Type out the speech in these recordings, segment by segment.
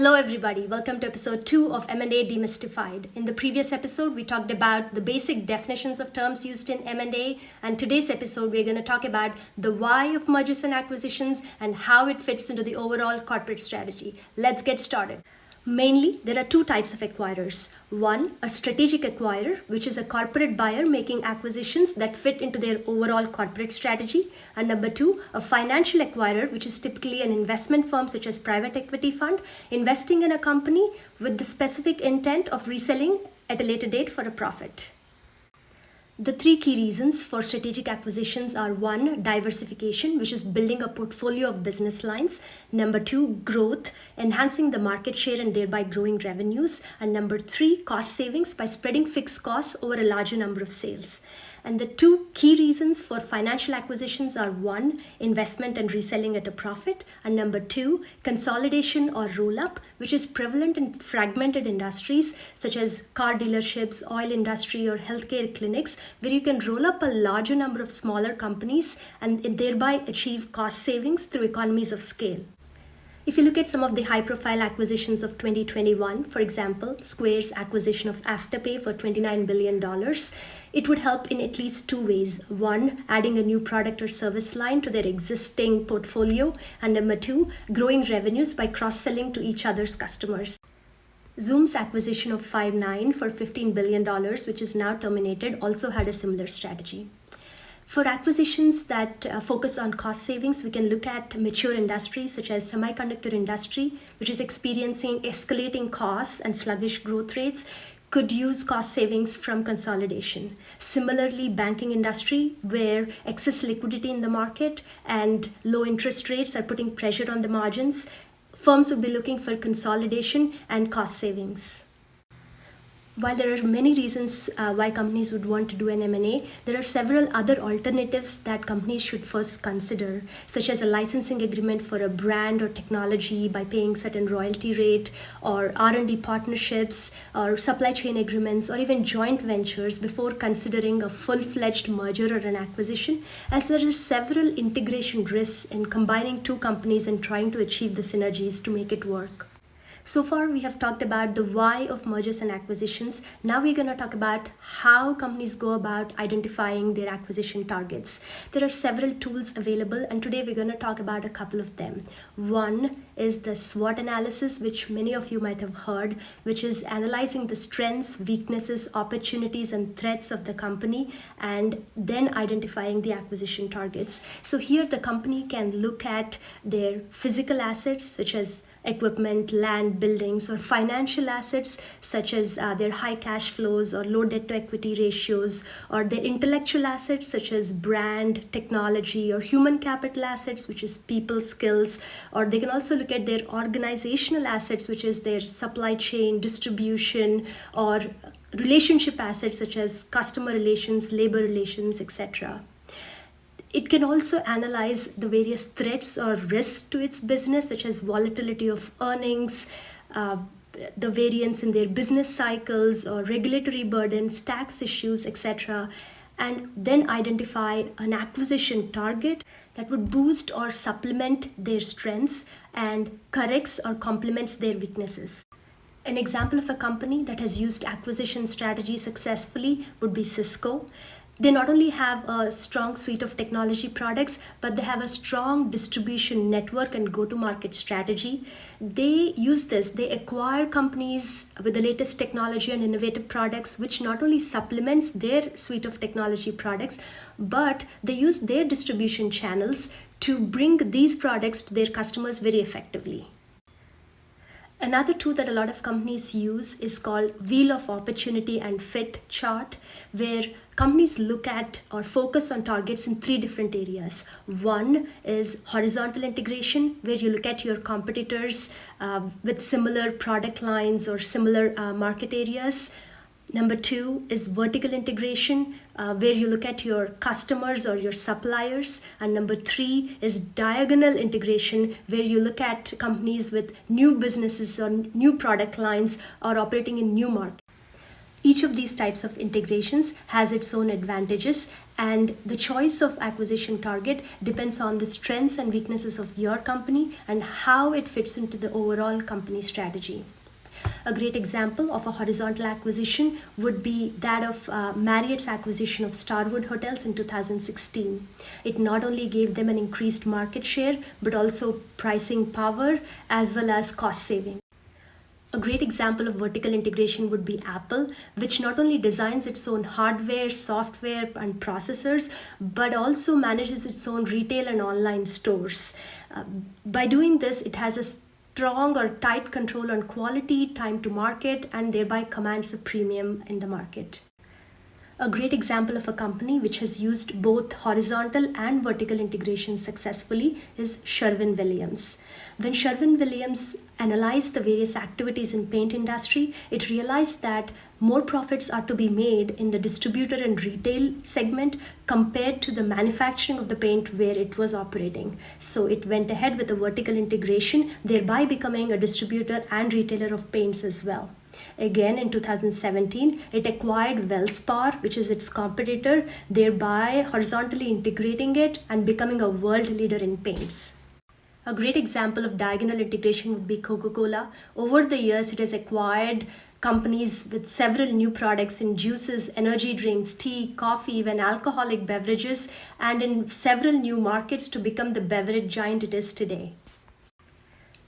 Hello everybody, welcome to episode 2 of M&A Demystified. In the previous episode, we talked about the basic definitions of terms used in M&A, and today's episode, we're going to talk about the why of mergers and acquisitions and how it fits into the overall corporate strategy. Let's get started. Mainly, there are two types of acquirers. One, a strategic acquirer, which is a corporate buyer making acquisitions that fit into their overall corporate strategy. And number two, a financial acquirer, which is typically an investment firm such as private equity fund, investing in a company with the specific intent of reselling at a later date for a profit. The three key reasons for strategic acquisitions are: one, diversification, which is building a portfolio of business lines; number two, growth, enhancing the market share and thereby growing revenues; and number three, cost savings by spreading fixed costs over a larger number of sales. And the two key reasons for financial acquisitions are: one, investment and reselling at a profit; and number two, consolidation or roll-up, which is prevalent in fragmented industries such as car dealerships, oil industry, or healthcare clinics, where you can roll up a larger number of smaller companies and thereby achieve cost savings through economies of scale. If you look at some of the high-profile acquisitions of 2021, for example, Square's acquisition of Afterpay for $29 billion, it would help in at least two ways. One, adding a new product or service line to their existing portfolio, and number two, growing revenues by cross-selling to each other's customers. Zoom's acquisition of Five9 for $15 billion, which is now terminated, also had a similar strategy. For acquisitions that focus on cost savings, we can look at mature industries such as semiconductor industry, which is experiencing escalating costs and sluggish growth rates, could use cost savings from consolidation. Similarly, banking industry, where excess liquidity in the market and low interest rates are putting pressure on the margins, firms would be looking for consolidation and cost savings. While there are many reasons why companies would want to do an M&A, there are several other alternatives that companies should first consider, such as a licensing agreement for a brand or technology by paying certain royalty rate, or R&D partnerships, or supply chain agreements, or even joint ventures before considering a full-fledged merger or an acquisition, as there are several integration risks in combining two companies and trying to achieve the synergies to make it work. So far, we have talked about the why of mergers and acquisitions. Now we're going to talk about how companies go about identifying their acquisition targets. There are several tools available, and today we're going to talk about a couple of them. One is the SWOT analysis, which many of you might have heard, which is analyzing the strengths, weaknesses, opportunities, and threats of the company, and then identifying the acquisition targets. So here the company can look at their physical assets, such as equipment, land, buildings, or financial assets such as their high cash flows or low debt to equity ratios, or their intellectual assets such as brand, technology, or human capital assets, which is people skills, or they can also look at their organizational assets, which is their supply chain, distribution, or relationship assets such as customer relations, labor relations, etc. It can also analyze the various threats or risks to its business, such as volatility of earnings, the variance in their business cycles, or regulatory burdens, tax issues, etc., and then identify an acquisition target that would boost or supplement their strengths and corrects or complements their weaknesses. An example of a company that has used acquisition strategy successfully would be Cisco. They not only have a strong suite of technology products, but they have a strong distribution network and go-to-market strategy. They use this. They acquire companies with the latest technology and innovative products, which not only supplements their suite of technology products, but they use their distribution channels to bring these products to their customers very effectively. Another tool that a lot of companies use is called Wheel of Opportunity and Fit chart, where companies look at or focus on targets in three different areas. One is horizontal integration, where you look at your competitors with similar product lines or similar market areas. Number two is vertical integration, where you look at your customers or your suppliers. And number three is diagonal integration, where you look at companies with new businesses or new product lines or operating in new markets. Each of these types of integrations has its own advantages, and the choice of acquisition target depends on the strengths and weaknesses of your company and how it fits into the overall company strategy. A great example of a horizontal acquisition would be that of Marriott's acquisition of Starwood Hotels in 2016. It not only gave them an increased market share, but also pricing power as well as cost saving. A great example of vertical integration would be Apple, which not only designs its own hardware, software, and processors, but also manages its own retail and online stores. By doing this, it has a strong or tight control on quality, time to market, and thereby commands a premium in the market. A great example of a company which has used both horizontal and vertical integration successfully is Sherwin-Williams. When Sherwin-Williams analyzed the various activities in paint industry, it realized that more profits are to be made in the distributor and retail segment compared to the manufacturing of the paint where it was operating. So it went ahead with a vertical integration, thereby becoming a distributor and retailer of paints as well. Again, in 2017, it acquired Welspar, which is its competitor, thereby horizontally integrating it and becoming a world leader in paints. A great example of diagonal integration would be Coca-Cola. Over the years, it has acquired companies with several new products in juices, energy drinks, tea, coffee, even alcoholic beverages, and in several new markets to become the beverage giant it is today.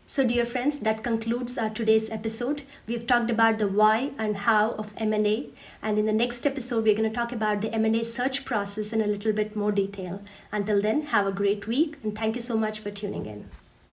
So dear friends, that concludes our today's episode. We've talked about the why and how of M&A, and in the next episode we're going to talk about the M&A search process in a little bit more detail. Until then, have a great week and thank you so much for tuning in.